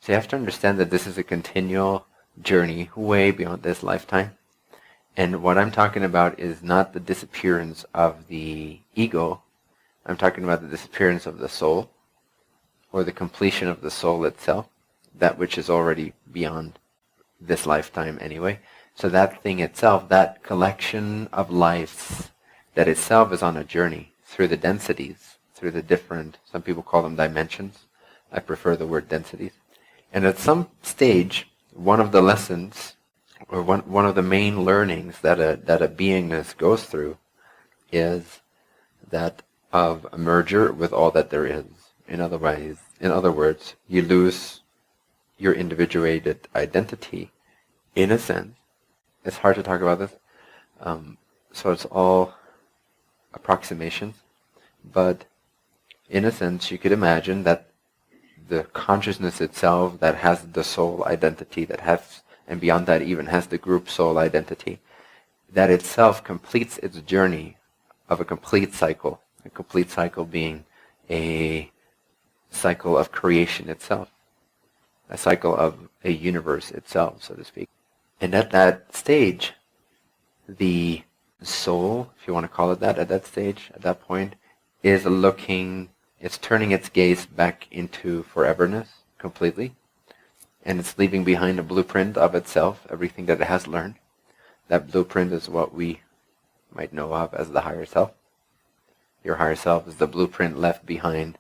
So you have to understand that this is a continual journey way beyond this lifetime. And what I'm talking about is not the disappearance of the ego. I'm talking about the disappearance of the soul, or the completion of the soul itself, that which is already beyond this lifetime anyway. So that thing itself, that collection of lives, that itself is on a journey through the densities, through the different, some people call them dimensions. I prefer the word densities. And at some stage, one of the lessons, or one of the main learnings that a beingness goes through is that of a merger with all that there is. In other words, you lose your individuated identity, in a sense. It's hard to talk about this, so it's all approximations, but in a sense you could imagine that the consciousness itself that has the soul identity, that has, and beyond that even has the group soul identity, that itself completes its journey of a complete cycle being a cycle of creation itself, a cycle of a universe itself, so to speak. And at that stage, the soul, if you want to call it that, at that stage, at that point, is it's turning its gaze back into foreverness completely, and it's leaving behind a blueprint of itself, everything that it has learned. That blueprint is what we might know of as the higher self. Your higher self is the blueprint left behind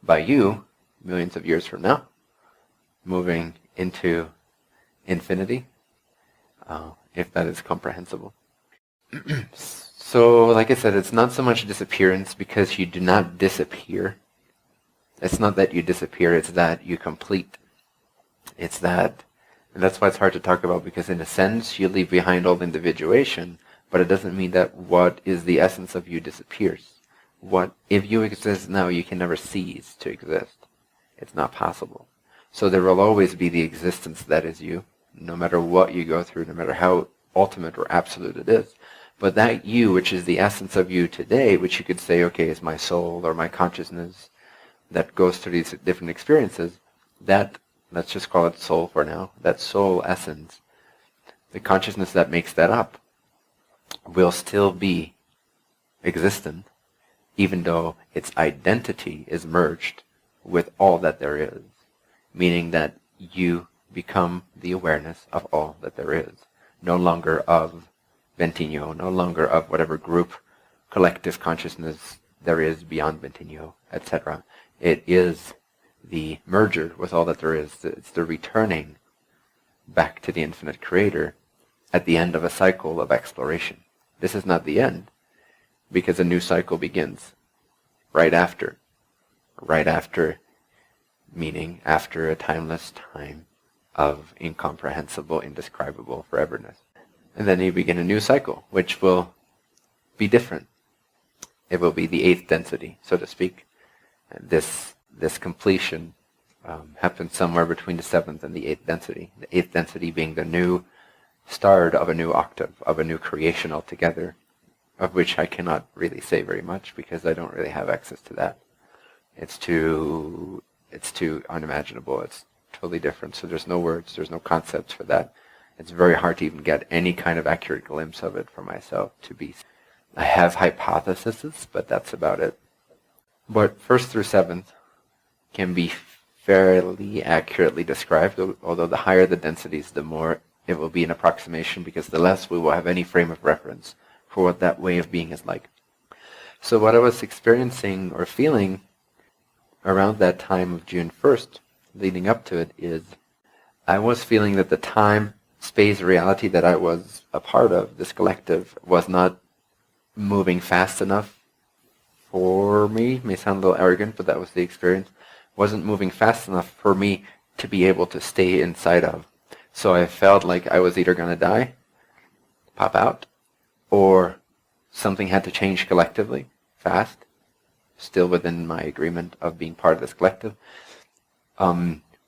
by you millions of years from now, moving into infinity, if that is comprehensible. So, like I said, it's not so much disappearance, because you do not disappear. It's not that you disappear, it's that you complete. It's that, and that's why it's hard to talk about, because in a sense you leave behind all individuation, but it doesn't mean that what is the essence of you disappears. What, if you exist now, you can never cease to exist. It's not possible. So there will always be the existence that is you, no matter what you go through, no matter how ultimate or absolute it is. But that you, which is the essence of you today, which you could say, okay, is my soul or my consciousness that goes through these different experiences, that, let's just call it soul for now, that soul essence, the consciousness that makes that up, will still be existent, even though its identity is merged with all that there is, meaning that you become the awareness of all that there is, no longer of Bentinho, no longer of whatever group, collective consciousness there is beyond Bentinho, etc. It is the merger with all that there is. It's the returning back to the infinite creator at the end of a cycle of exploration. This is not the end, because a new cycle begins right after. Right after, meaning after a timeless time of incomprehensible, indescribable foreverness. And then you begin a new cycle, which will be different. It will be the 8th density, so to speak. And this completion happens somewhere between the 7th and the 8th density. The 8th density being the new start of a new octave, of a new creation altogether, of which I cannot really say very much, because I don't really have access to that. It's too unimaginable. It's totally different. So there's no words, there's no concepts for that. It's very hard to even get any kind of accurate glimpse of it for myself to be. I have hypotheses, but that's about it. But 1st through 7th can be fairly accurately described, although the higher the densities, the more it will be an approximation, because the less we will have any frame of reference for what that way of being is like. So what I was experiencing or feeling around that time of June 1st, leading up to it, is I was feeling that the time, space, reality that I was a part of, this collective, was not moving fast enough for me. It may sound a little arrogant, but that was the experience. Wasn't moving fast enough for me to be able to stay inside of. So I felt like I was either going to die, pop out, or something had to change collectively, fast, still within my agreement of being part of this collective,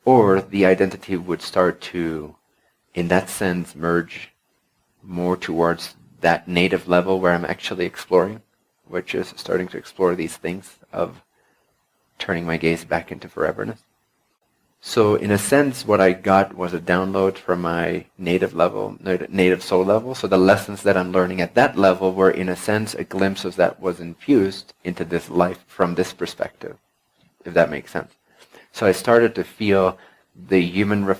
or the identity would start to, in that sense, merge more towards that native level where I'm actually exploring, which is starting to explore these things of turning my gaze back into foreverness. So in a sense, what I got was a download from my native soul level. So the lessons that I'm learning at that level were, in a sense, a glimpse of that was infused into this life from this perspective, if that makes sense. So I started to feel the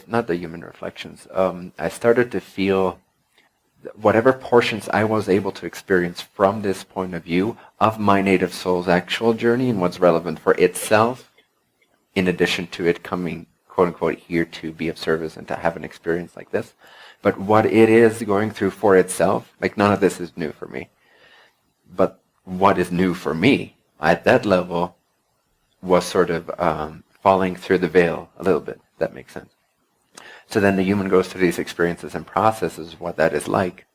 not the human reflections. I started to feel whatever portions I was able to experience from this point of view of my native soul's actual journey and what's relevant for itself, in addition to it coming, quote unquote, here to be of service and to have an experience like this. But what it is going through for itself, like none of this is new for me. But what is new for me at that level was sort of falling through the veil a little bit, if that makes sense. So then the human goes through these experiences and processes what that is like.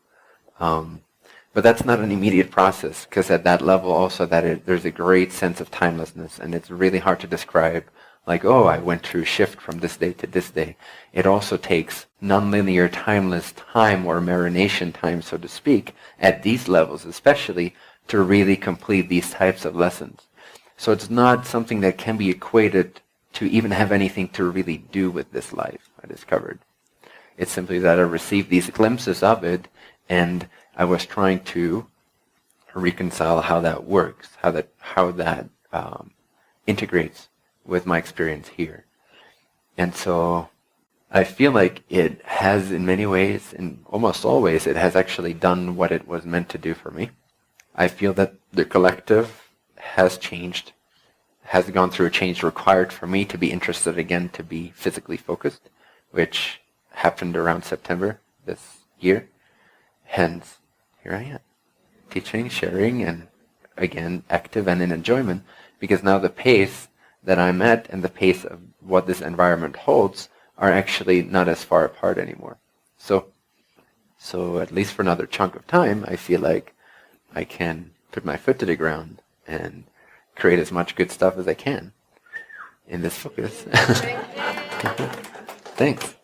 But that's not an immediate process, because at that level also there's a great sense of timelessness, and it's really hard to describe, like, oh, I went through shift from this day to this day. It also takes nonlinear timeless time, or marination time, so to speak, at these levels especially, to really complete these types of lessons. So it's not something that can be equated to even have anything to really do with this life, I discovered. It's simply that I received these glimpses of it, and I was trying to reconcile how that works, how that integrates with my experience here. And so I feel like it has, in many ways, in almost always, it has actually done what it was meant to do for me. I feel that the collective has changed, has gone through a change required for me to be interested again, to be physically focused, which happened around September this year. Hence, here I am, teaching, sharing, and again, active and in enjoyment, because now the pace that I'm at and the pace of what this environment holds are actually not as far apart anymore. So at least for another chunk of time, I feel like I can put my foot to the ground and create as much good stuff as I can in this focus. Thanks.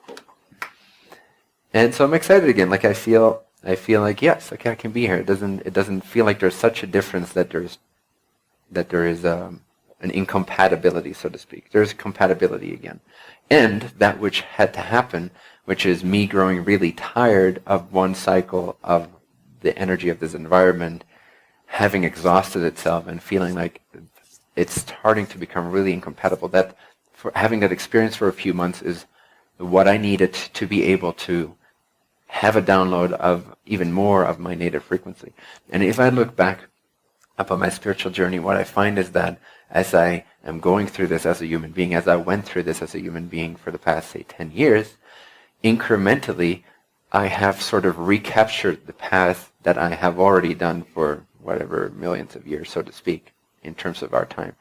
And so I'm excited again. Like I feel like, yes, okay, I can be here. It doesn't feel like there's such a difference that there is an incompatibility, so to speak. There's compatibility again. And that which had to happen, which is me growing really tired of one cycle of the energy of this environment, having exhausted itself and feeling like it's starting to become really incompatible. That for having that experience for a few months is what I needed to be able to have a download of even more of my native frequency. And if I look back upon my spiritual journey, what I find is that as I am going through this as a human being, as I went through this as a human being for the past, say, 10 years, incrementally, I have sort of recaptured the path that I have already done for whatever millions of years, so to speak, in terms of our time,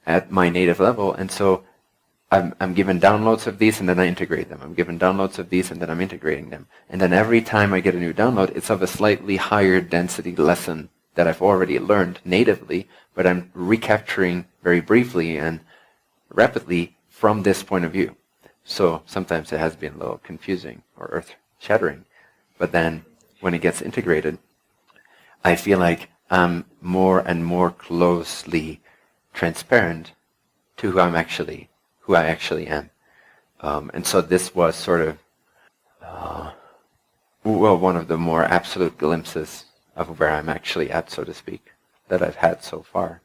at my native level. And so I'm given downloads of these and then I integrate them. I'm given downloads of these and then I'm integrating them. And then every time I get a new download, it's of a slightly higher density lesson that I've already learned natively, but I'm recapturing very briefly and rapidly from this point of view. So sometimes it has been a little confusing or earth-shattering. But then when it gets integrated, I feel like I'm more and more closely transparent to who I actually am. And so this was sort of, one of the more absolute glimpses of where I'm actually at, so to speak, that I've had so far.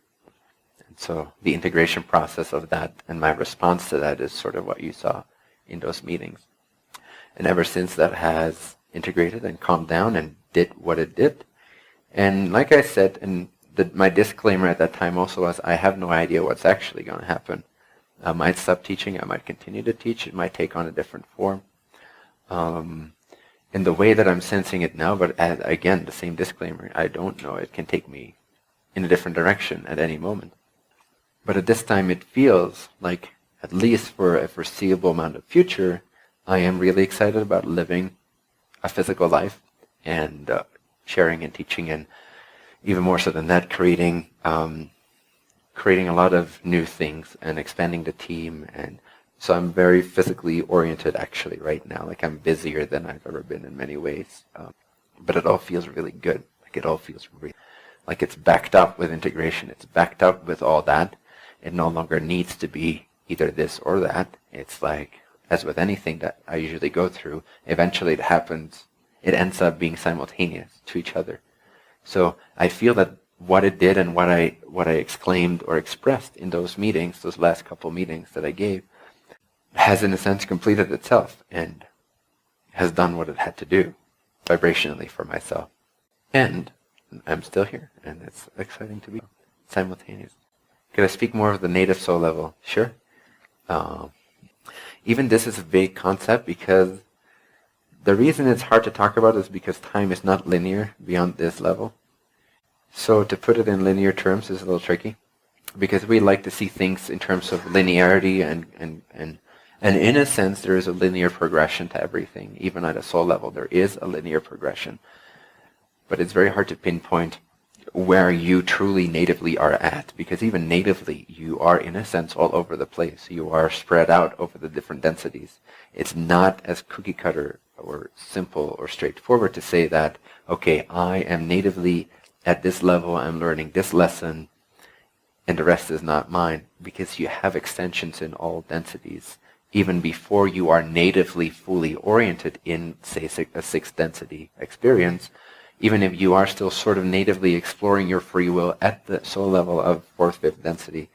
And so the integration process of that and my response to that is sort of what you saw in those meetings. And ever since, that has integrated and calmed down and did what it did. And like I said, and my disclaimer at that time also was, I have no idea what's actually going to happen. I might stop teaching, I might continue to teach, it might take on a different form. In the way that I'm sensing it now, but again, the same disclaimer, I don't know, it can take me in a different direction at any moment. But at this time it feels like, at least for a foreseeable amount of future, I am really excited about living a physical life and sharing and teaching, and even more so than that, creating a lot of new things and expanding the team. And so I'm very physically oriented actually right now. Like I'm busier than I've ever been in many ways. But it all feels really good. Like it all feels really, like it's backed up with integration. It's backed up with all that. It no longer needs to be either this or that. It's like, as with anything that I usually go through, eventually it ends up being simultaneous to each other. So I feel that what it did and what I exclaimed or expressed in those meetings, those last couple meetings that I gave, has in a sense completed itself and has done what it had to do vibrationally for myself. And I'm still here, and it's exciting to be simultaneous. Could I speak more of the native soul level? Sure. Even this is a vague concept because the reason it's hard to talk about is because time is not linear beyond this level. So to put it in linear terms is a little tricky because we like to see things in terms of linearity and in a sense there is a linear progression to everything. Even at a soul level there is a linear progression. But it's very hard to pinpoint where you truly natively are at, because even natively you are in a sense all over the place. You are spread out over the different densities. It's not as cookie cutter or simple or straightforward to say that, okay, I am natively at this level, I'm learning this lesson, and the rest is not mine, because you have extensions in all densities. Even before you are natively fully oriented in, say, a sixth density experience, even if you are still sort of natively exploring your free will at the soul level of fourth, fifth density,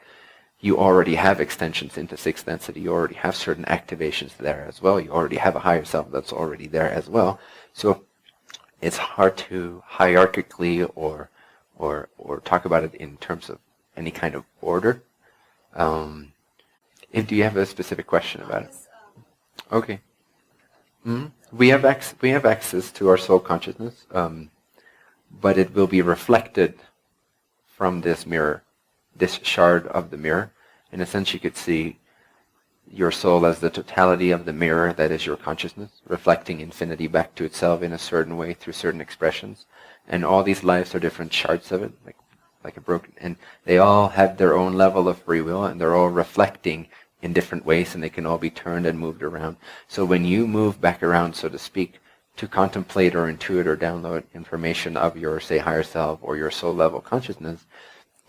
you already have extensions into sixth density. You already have certain activations there as well. You already have a higher self that's already there as well. So it's hard to hierarchically or talk about it in terms of any kind of order. Do you have a specific question about it? Okay. We have access to our soul consciousness, but it will be reflected from this mirror, this shard of the mirror. In a sense, you could see your soul as the totality of the mirror that is your consciousness, reflecting infinity back to itself in a certain way through certain expressions. And all these lives are different shards of it, like a broken, and they all have their own level of free will, and they're all reflecting in different ways, and they can all be turned and moved around. So when you move back around, so to speak, to contemplate or intuit or download information of your, say, higher self or your soul level consciousness,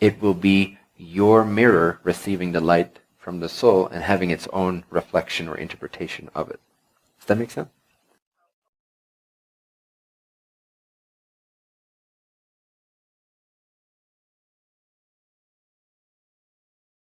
it will be your mirror receiving the light from the soul and having its own reflection or interpretation of it. Does that make sense?